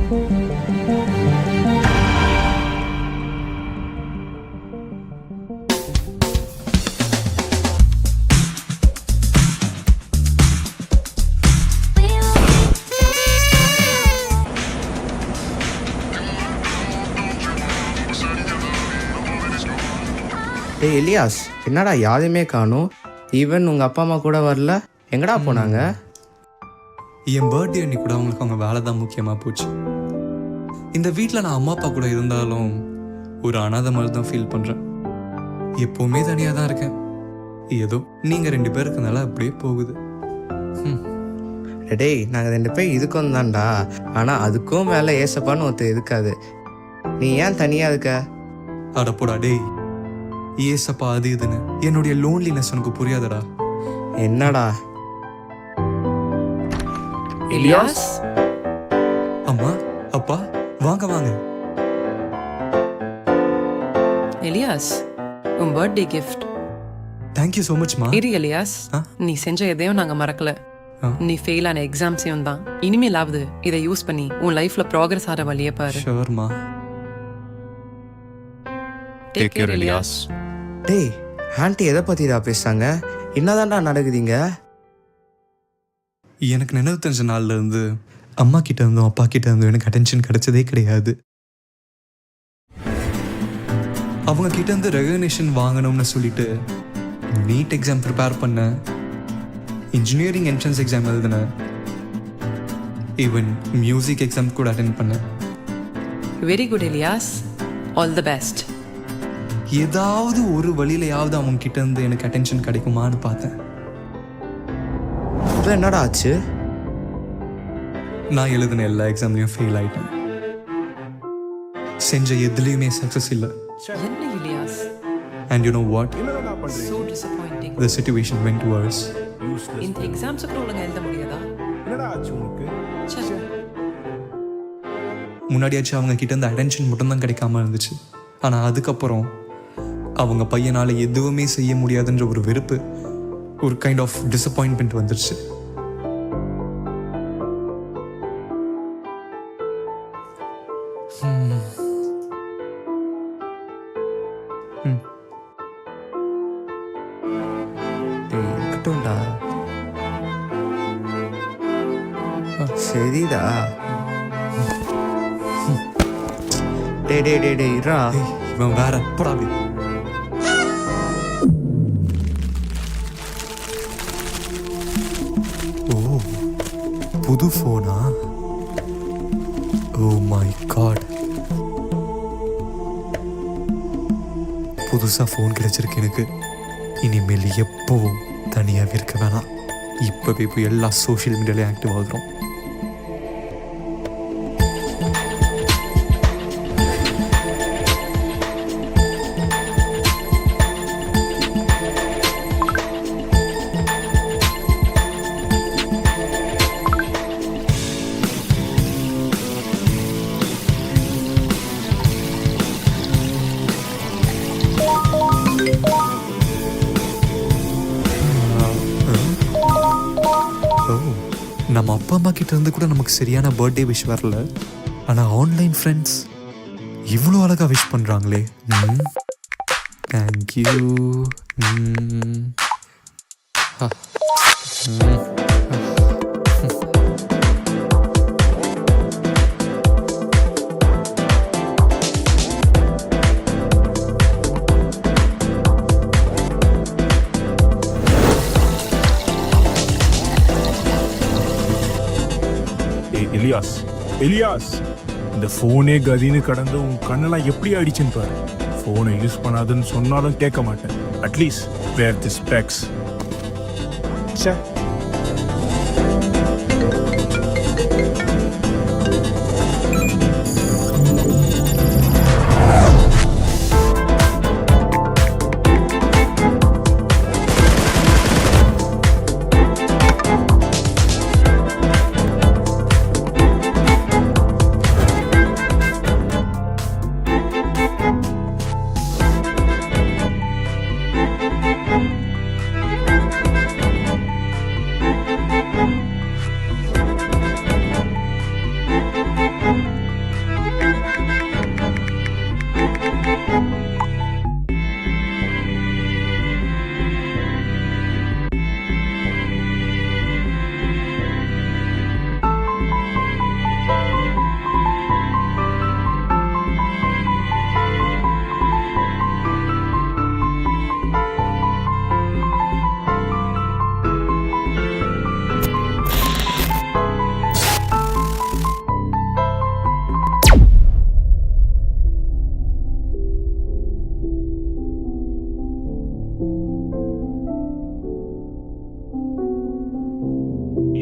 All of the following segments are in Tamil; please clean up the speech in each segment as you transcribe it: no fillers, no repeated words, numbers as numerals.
டேய் எலியாஸ், என்னடா யாருமே காணும்? ஈவன் உங்கள் அப்பா அம்மா கூட வரல, எங்கடா போனாங்க? என் பர்த்டே அன்னைக்கு கூட அவங்களுக்கு அவங்க வேலை தான் முக்கியமாக போச்சு. இந்த வீட்டில் நான் அம்மா அப்பா கூட இருந்தாலும் ஒரு அனாதை மாதிரி தான் ஃபீல் பண்ணுறேன். எப்போவுமே தனியாக தான் இருக்கேன். ஏதோ நீங்கள் 2 பேர் இருக்கனால அப்படியே போகுது. டேய், நாங்கள் 2 பேர் இதுக்கும் தான்டா. ஆனால் அதுக்கும் மேலே ஏசப்பான்னு ஒருத்தர் இருக்காது. நீ ஏன் தனியாக இருக்க? அடப்போடா டேய், ஏசப்பா அது இதுன்னு என்னுடைய லோன்லினஸ் உனக்கு புரியாதடா. என்னடா எலியாஸ்? அம்மா அப்பா வாங்க வாங்க. எலியாஸ், உன் பர்த்டே கிஃப்ட். தேங்க்யூ ஸோ மச்மா. இரு எலியாஸ், நீ செஞ்ச எதையும் நாங்க மறக்கல. நீ ஃபெயில் ஆன எக்ஸாம்ஸையும் தான். இனிமேலாவது இதை யூஸ் பண்ணி உன் லைஃப்ல ப்ராக்ரஸ் ஆற வழியே பாரு. ஷூர்மா. Take care Elias. டேய், ஆண்டி எதை பற்றிடா பேசுகிறாங்க? என்னதான்டா நடக்குதுங்க? எனக்கு நினைவு தெரிஞ்ச நாள்ல இருந்து அம்மா கிட்ட இருந்தும் அப்பா கிட்ட இருந்தும் எனக்கு அட்டென்ஷன் கிடைச்சதே கிடையாது. அவங்க கிட்ட இருந்து ரெகக்னேஷன் வாங்கணும்னு சொல்லிட்டு நீட் எக்ஸாம் ப்ரிப்பேர் பண்ண, இன்ஜினியரிங் என்ட்ரன்ஸ் எக்ஸாம் எழுதினேன், ஈவன் மியூசிக் எக்ஸாம் கூட அட்டென்ட் பண்ணேன். Very good Elias, all the best. ஏதாவது ஒரு வழியிலையாவது அவங்க கிட்ட இருந்து எனக்கு அட்டென்ஷன் கிடைக்குமான்னு பார்த்தேன். இப்போ என்னடா ஆச்சு? நான் எழுதின எல்லா எக்ஸாம்லையும் ஃபெயில் ஆயிட்டேன். செஞ்ச எதுலேயுமே சக்ஸஸ் இல்லை. என்ன Elias? And you know what? So disappointing. The situation went worse. இந்த எக்ஸாம்ஸ் கூட ஒழுங்கா எழுத முடியாதா? என்னடா ஆச்சு உனக்கு? முன்னாடியாச்சும் அவங்க கிட்ட இருந்து அட்டென்ஷன் மட்டும்தான் கிடைக்காம இருந்துச்சு. ஆனால் அதுக்கப்புறம் அவங்க பையனால் எதுவுமே செய்ய முடியாதுன்ற ஒரு வெறுப்பு, ஒரு கைண்ட் ஆஃப் டிசப்பாயின்மெண்ட் வந்துருச்சு. இருக்கட்டும்டா, சரிடா. டே டே டே டே இரா, இவன் வேற போடாது. ஓ, புது ஃபோனா? ஓ மை காட், புதுசாக ஃபோன் கிடைச்சிருக்கு எனக்கு. இனிமேல் எப்பவும் தனியாகவே இருக்க வேணாம். இப்போவே போய் எல்லா சோஷியல் மீடியாலையும் ஆக்டிவ் ஆகுறோம். நம்ம அப்பா அம்மா கிட்ட இருந்து கூட நமக்கு சரியான பர்த்டே விஷ் வரல. ஆனால் ஆன்லைன் ஃப்ரெண்ட்ஸ் இவ்வளோ அழகாக விஷ் பண்ணுறாங்களே. தேங்க்யூ. எலியாஸ், எலியாஸ், இந்த போனே கதின்னு கடந்து உன் கண்ணெல்லாம் எப்படி ஆயிடுச்சுன்னு பாரு. போனை யூஸ் பண்ணாதுன்னு சொன்னாலும் கேட்க மாட்டேன். அட்லீஸ்ட் வேர் தி ஸ்பெக்ஸ். சே,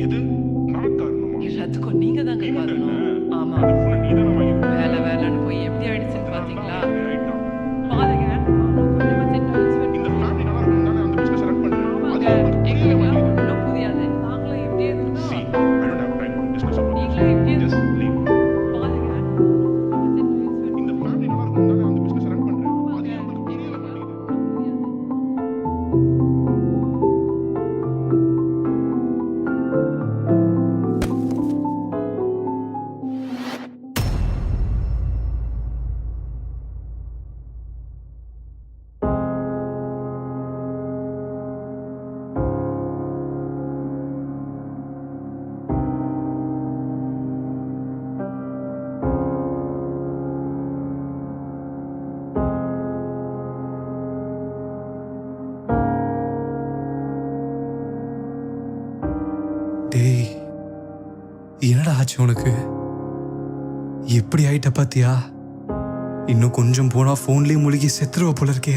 எது நான் காரணமா? எல்லாத்துக்கும் நீங்க தாங்க காரணம். ஆமா, அந்த phone நீ தானே வாங்கியிருக்க. வேலை வேலைன்னு போய் எப்படி ஆயிடுச்சுன்னு பாத்தீங்களா? ஆயிட்டான். பாருங்க, கொஞ்சமா செட் பண்ணி இந்த family நல்லா இருக்கணும் தானே அந்த business run பண்றேன். ஆமாங்க, அது உனக்கு புரியல எங்களுக்கு மாட்டேங்குது. ஒன்றும் புரியாது. நாங்களும் இப்படியே இருந்தோம். See, I don't have time to discuss about this. நீங்களும் இப்படியே Just leave. பாருங்க, இந்த family நல்லா இருக்கணும் தானே அந்த business run பண்றேன். அது உனக்கு புரியல மாட்டேங்குது. டேய், என்னடா ஆச்சு உனக்கு? எப்படி ஆயிட்ட பாத்தியா? இன்னும் கொஞ்சம் போனா போன்லயே முழுகி செத்துருவ போல இருக்கே.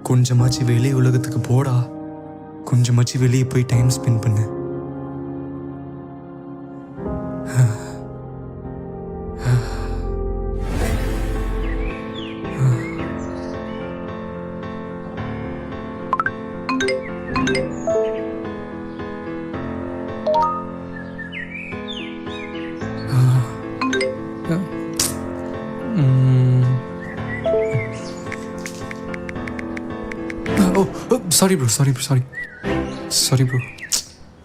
கொஞ்சமாச்சு வெளியே உலகத்துக்கு போடா. கொஞ்சமாச்சு வெளியே போய் டைம் ஸ்பெண்ட் பண்ணு. Sorry bro. Sorry bro.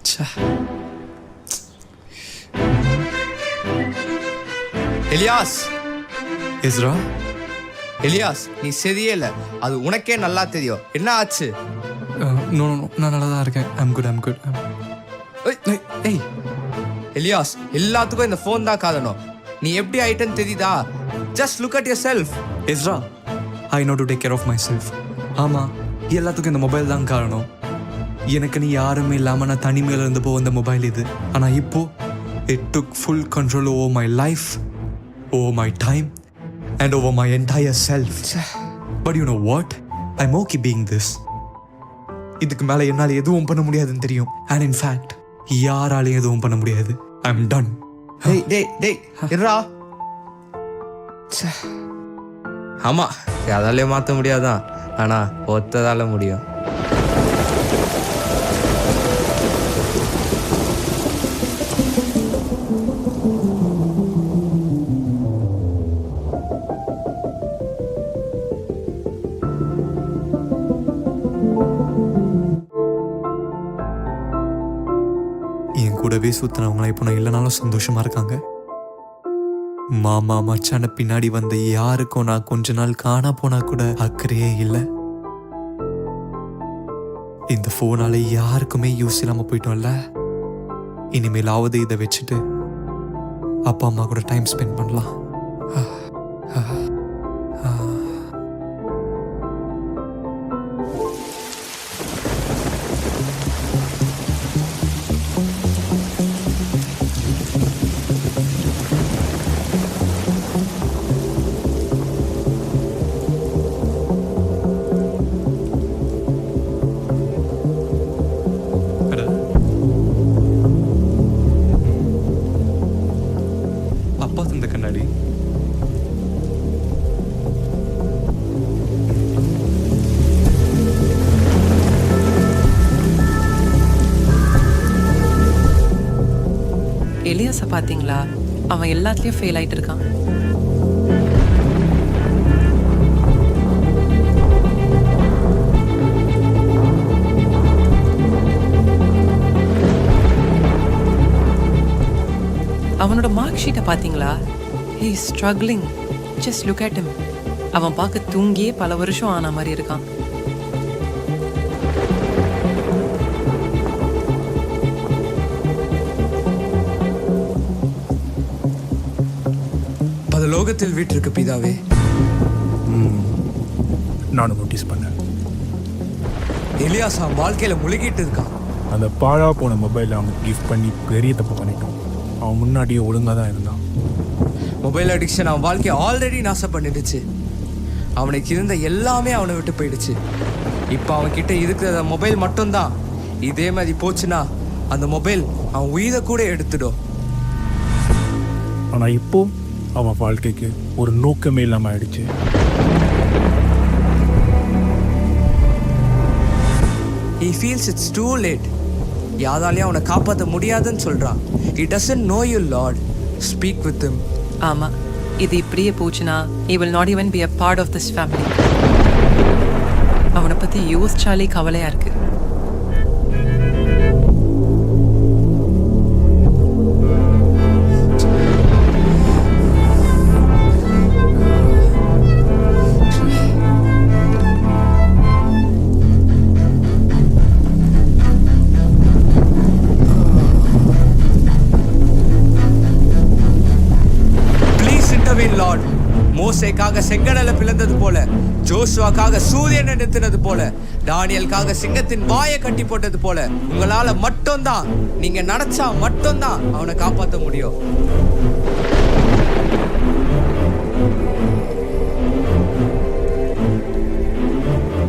Cha. Elias, Ezra? Elias, நீ சரியே இல்லை. அது உனக்கே நல்லா தெரியும். என்ன ஆச்சு? No. நான் நல்லா தான் இருக்கேன். I'm good. ஏய் எலியாஸ், எல்லாத்துக்கும் இந்த ஃபோன் தான் காரணம். நீ எப்படி ஆயிட்டேன்னு தெரியுதா? Just look at your self. Ezra, I know to take care of myself. ஆமா, எல்லாத்துக்கும் இந்த மொபைல் தான் காரணம். எனக்கு நீ யாருமே இல்லாமல் நான் தனிமையில் இருந்தப்போ இந்த மொபைல் இது. ஆனால் இப்போ it took full control over my life, over my time and over my entire self. But you know what? I'm okay being this. இதுக்கு மேலே என்னால் எதுவும் பண்ண முடியாதுன்னு தெரியும். And in fact, யாராலையும் எதுவும் பண்ண முடியாது. I'm done. டேய் இருடா. ஆமா, அதாலே மாற்ற முடியாதான். ஆனா ஒத்ததால முடியும். என் கூடவே சுத்தினவங்களா இப்போ நான் இல்லைனாலும் சந்தோஷமா இருக்காங்க. மாமா மச்சான பின்னாடி வந்த யாருக்கும் நான் கொஞ்ச நாள் காணா போனா கூட அக்கறையே இல்லை. இந்த போனால யாருக்குமே யூஸ் இல்லாம போயிட்டோம்ல. இனிமேலாவது இதை வச்சுட்டு அப்பா அம்மா கூட டைம் ஸ்பெண்ட் பண்ணலாம். அப்பா தந்த கண்ணாடி. எலியாஸை பாத்தீங்களா? அவன் எல்லாத்துலயும் ஃபெயில் ஆயிட்டு இருக்கான். அவனோட மார்க் ஷீட்டை பாத்தீங்களா? He is struggling. Just look at him. அவன் பார்க்க தூங்கியே பல வருஷம் ஆன மாதிரி இருக்கான். பரலோகத்தில் வீட்டிற்கு பிதாவே, நானும் நோட்டீஸ் பண்ணேன். எலியாஸ் அவன் வாழ்க்கையில முழுகிட்டு இருக்கான். அந்த பாழா போன மொபைலை அவனுக்கு கிஃப்ட் பண்ணி பெரிய தப்பு பண்ணிட்டோம். அவன் முன்னாடியே ஒழுங்காக தான் இருந்தான். மொபைல் அடிக்ஷன் அவன் வாழ்க்கையை ஆல்ரெடி நாசம் பண்ணிடுச்சு. அவனுக்கு இருந்த எல்லாமே அவனை விட்டு போயிடுச்சு. இப்போ அவன் கிட்ட இருக்கிற மொபைல் மட்டும்தான். இதே மாதிரி போச்சுன்னா அந்த மொபைல் அவன் உயிரை கூட எடுத்துடும். ஆனா இப்போ அவன் வாழ்க்கைக்கு ஒரு நோக்கமே இல்லாம ஆயிடுச்சு. He feels it's too late. யாராலையும் அவனை காப்பாற்ற முடியாதுன்னு சொல்றான். He doesn't know you, Lord. Speak with him. ஆமா, இது இப்படியே போச்சுன்னா he will not even be a part of this family. அவனை பத்தி யோசிச்சாலே கவலையா இருக்கு. மோசேக்காக செங்கடலை பிளந்தது போல, ஜோசுவாக்காக சூரியனை நிறுத்தினது போல, தானியலுக்காக சிங்கத்தின் வாயை கட்டி போட்டது போல, உங்களால மட்டும்தான், நீங்க நினைச்சா மட்டும்தான் அவனை காப்பாற்ற முடியும்.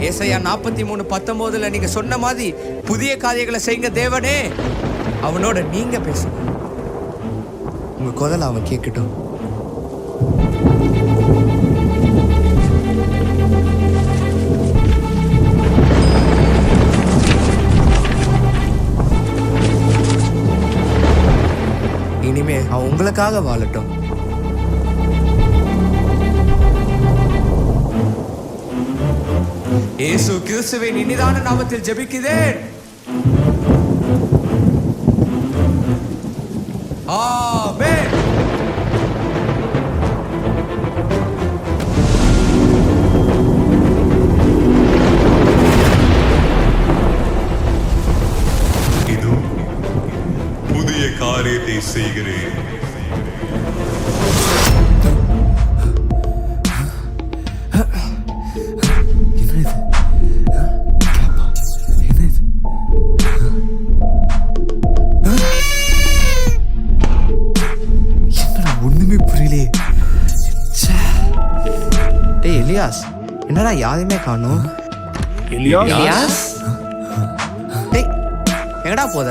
ஏசாயா 43:19 நீங்க சொன்ன மாதிரி புதிய காரியங்களை செய்யுங்க தேவனே. அவனோட நீங்க பேசுங்க. உங்க குரல் அவன் கேட்கட்டும். இனிமே அவன் உங்களுக்காக வாழட்டும். இயேசு கிறிஸ்துவின் இனிதான நாமத்தில் ஜெபிக்கிறேன். ஆமென். இதோ புதிய காரியத்தை செய்கிறேன். ஒண்ணுமே புரியலையே. டேய் எலியாஸ், என்னடா யாரையுமே காணோம்? எலியாஸ், டேய் எங்கடா போத?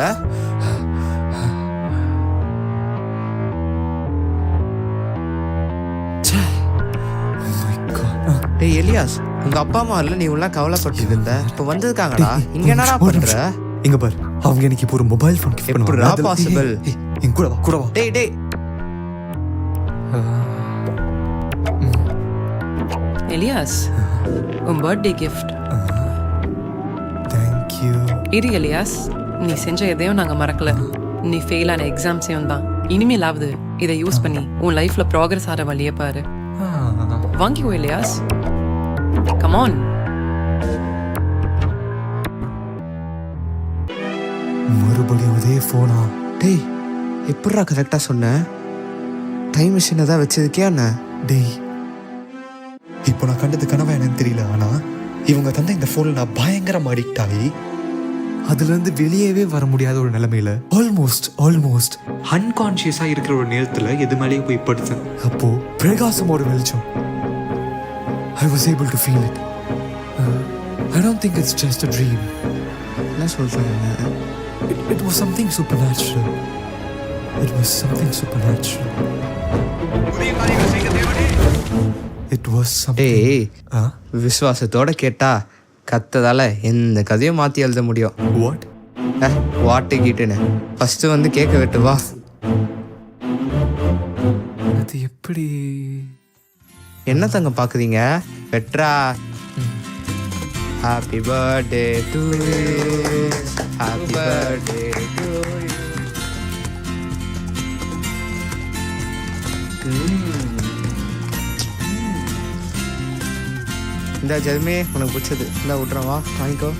டேய் எலியாஸ், உங்க அப்பா அம்மா இல்ல, நீ உள்ள கவலைப்பட்டு இருந்த, இப்ப வந்திருக்காங்கடா. இங்க என்னடா பண்ற? இங்க பாரு, அவங்க எனக்கு இப்போ ஒரு மொபைல் ஃபோன் கிஃப்ட் எப்படிடா possible? என் கூட வா, கூட வா. டேய் டேய் எலியாஸ், உன் பர்த்டே கிஃப்ட். Thank you. இரு எலியாஸ், நீ செஞ்ச எதையும் நாங்க மறக்கல. நீ ஃபெயில் ஆன எக்ஸாம்ஸையும் தான். இனிமேலாவது இதை யூஸ் பண்ணி உன் லைஃப்ல ப்ராக்ரஸ் ஆற வழியை பாரு. வாங்கிக்கோ எலியாஸ், கம் ஆன். மறுபடியும் அதே போனா? டேய் எப்படிடா கரெக்டா சொன்ன? டைம் மிஷினை தான் வச்சிருக்கியா என்ன? டேய், இப்போ நான் கண்டது கனவா என்னன்னு தெரியல, ஆனா இவங்க தந்த இந்த போன்ல நான் பயங்கரமா அடிக்ட் ஆகி அதுல இருந்து வெளியவே வர முடியாத ஒரு நிலைமையில ஆல்மோஸ்ட் அன்கான்சியஸா இருக்கிற ஒரு நேரத்துல எது மேலேயும் போய் படுத்தேன். அப்போ பிரகாசமோட வெளிச்சம். I was able to feel it. I don't think it's just a dream. என்ன சொல்றாங்க? It was something supernatural. It was something. டேய் விசுவாசத்தோட கேட்டா கத்ததால எந்த கதையும் மாத்தி எழுத முடியும். What? வாட்டு கீட்டுன்னு ஃபர்ஸ்ட் வந்து கேட்க விட்டு வா. அது எப்படி? என்ன தங்க பாக்குறீங்க? Petra. Happy birthday to you, happy birthday to you. இந்த ஜெர்மே உனக்கு பிடிச்சது இந்த விட்றேன், வா வாங்கிக்கோ.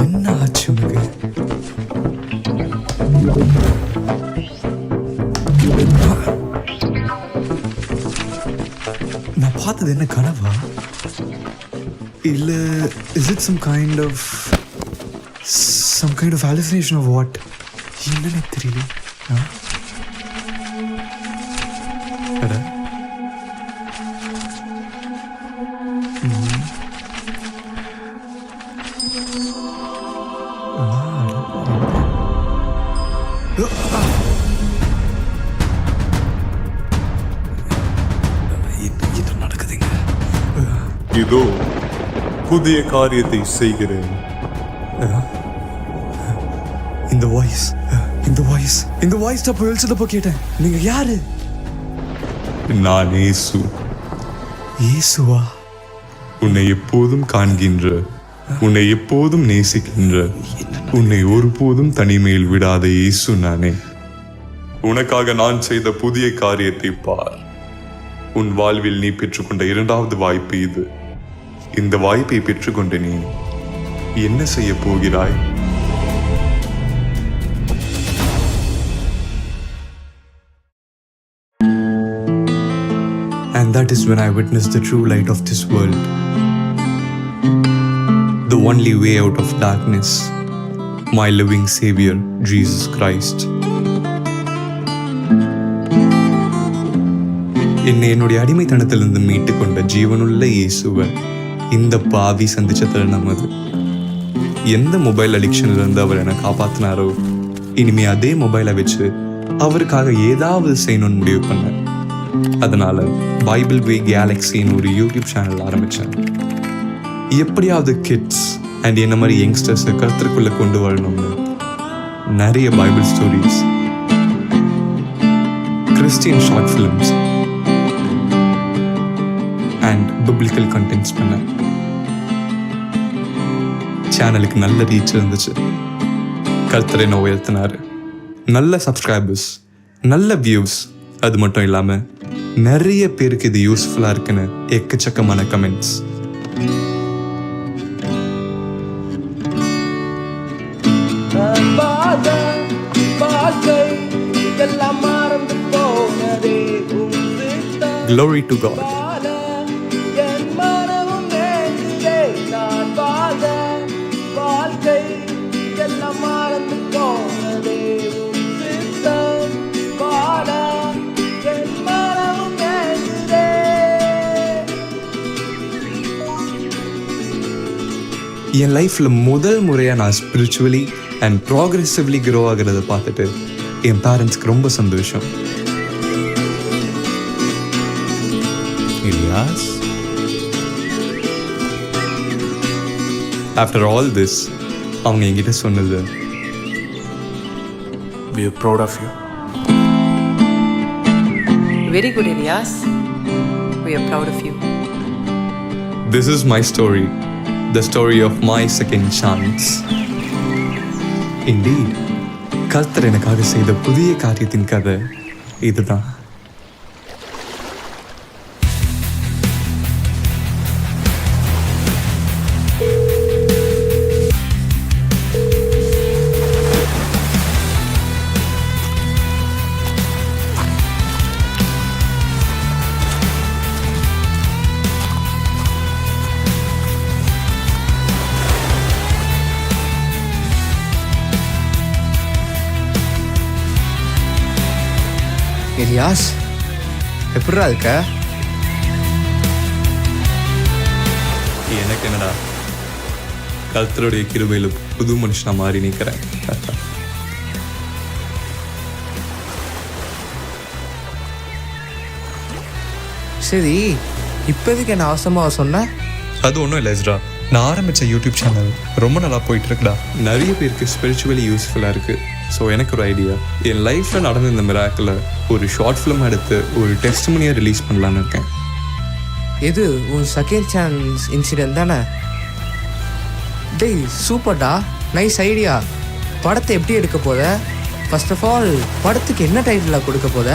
என்ன ஆச்சு உனக்கு? நான் பார்த்தது என்ன கனவா? இல்ல is it some kind of hallucination of what? என்னன்னு தெரியல. அட இது நடக்குதுங்க. இதோ புதிய காரியத்தை செய்கிறேன். இந்த வாய்ஸ் தான் எழுச்சதப்போ கேட்டேன். நீங்க யாரு? நான் இயேசு, இயேசுவா? உன்னை எப்போதும் காண்கின்ற, உன்னை எப்போதும் நேசிக்கின்ற, உன்னை ஒருபோதும் தனிமையில் விடாத இயேசு நானே. உனக்காக நான் செய்த புதிய காரியத்தை பார். உன் வாழ்வில் நீ பெற்றுக்கொண்ட இரண்டாவது வாய்ப்பு இது. இந்த வாய்ப்பை பெற்றுக்கொண்ட நீ என்ன செய்ய போகிறாய்? And that is when I witnessed the true light of this world. The only way out of darkness, my living Savior, Jesus Christ. என்னை என்னுடைய அடிமைத்தனத்திலிருந்து மீட்டு கொண்ட ஜீவனுள்ள இயேசுவை இந்த பாவி சந்திச்ச தருணம் அது. எந்த மொபைல் அடிக்ஷன்ல இருந்து அவர் என்னை காப்பாத்தினாரோ, இனிமே அதே மொபைலை வச்சு அவருக்காக ஏதாவது செய்யணும்னு முடிவு பண்ணேன். அதனால பைபிள் வே கேலக்ஸின்னு ஒரு யூடியூப் சேனல் ஆரம்பித்தேன். எப்படியாவது கிட்ஸ் அண்ட் என்ன மாதிரி யங்ஸ்டர்ஸை கருத்துக்குள்ளே கொண்டு வரணும்னு நிறைய Bible stories, Christian short films and biblical contents பண்ணேன். சேனலுக்கு நல்ல ரீச் இருந்துச்சு. கர்த்தர் என்ன உயர்த்தினாரு. நல்ல சப்ஸ்கிரைபர்ஸ், நல்ல வியூஸ். அது மட்டும் இல்லாமல் நிறைய பேருக்கு இது யூஸ்ஃபுல்லாக இருக்குன்னு எக்கச்சக்கமான கமெண்ட்ஸ். Glory to God. என் லைஃப்பில் முதல் முறையாக நான் ஸ்பிரிச்சுவலி அண்ட் ப்ராக்ரெசிவ்லி க்ரோ ஆகிறத பார்த்துட்டு என் பேரண்ட்ஸ்க்கு ரொம்ப சந்தோஷம். இலியாஸ், ஆஃப்டர் ஆல் திஸ் அவங்க என்கிட்ட சொன்னது, We are proud of you. Very good, Elias. We are proud of you. this is my story, the story of my second chance. Indeed, கர்த்தர் எனக்காக செய்த புதிய காரியத்தின் கதை இதுதான். எலியாஸ், எப்படிடா இருக்க? எனக்கு என்னடா, கர்த்தருடைய கிருபையில புது மனுஷனா மாறி நிற்கிறேன். சரி, இப்போதைக்கு என்ன அவசரமாக சொன்ன? அது ஒன்றும் இல்லை எஸ்ரா, நான் ஆரம்பித்த யூடியூப் சேனல் ரொம்ப நல்லா போயிட்டு இருக்குடா. நிறைய பேருக்கு ஸ்பிரிச்சுவலி யூஸ்ஃபுல்லாக இருக்குது. ஸோ எனக்கு ஒரு ஐடியா, என் லைஃப்பில் நடந்த இந்த மிராக்கில் ஒரு ஷார்ட் ஃபிலிம் எடுத்து ஒரு டெஸ்டிமோனியாக ரிலீஸ் பண்ணலான்னு இருக்கேன். எது உன் செகண்ட் சான்ஸ் இன்சிடென்ட் தானே? டேய் சூப்பர்டா, நைஸ் ஐடியா. படத்தை எப்படி எடுக்க போத? ஃபர்ஸ்ட் ஆஃப் ஆல் படத்துக்கு என்ன டைட்டிலாக கொடுக்க போத?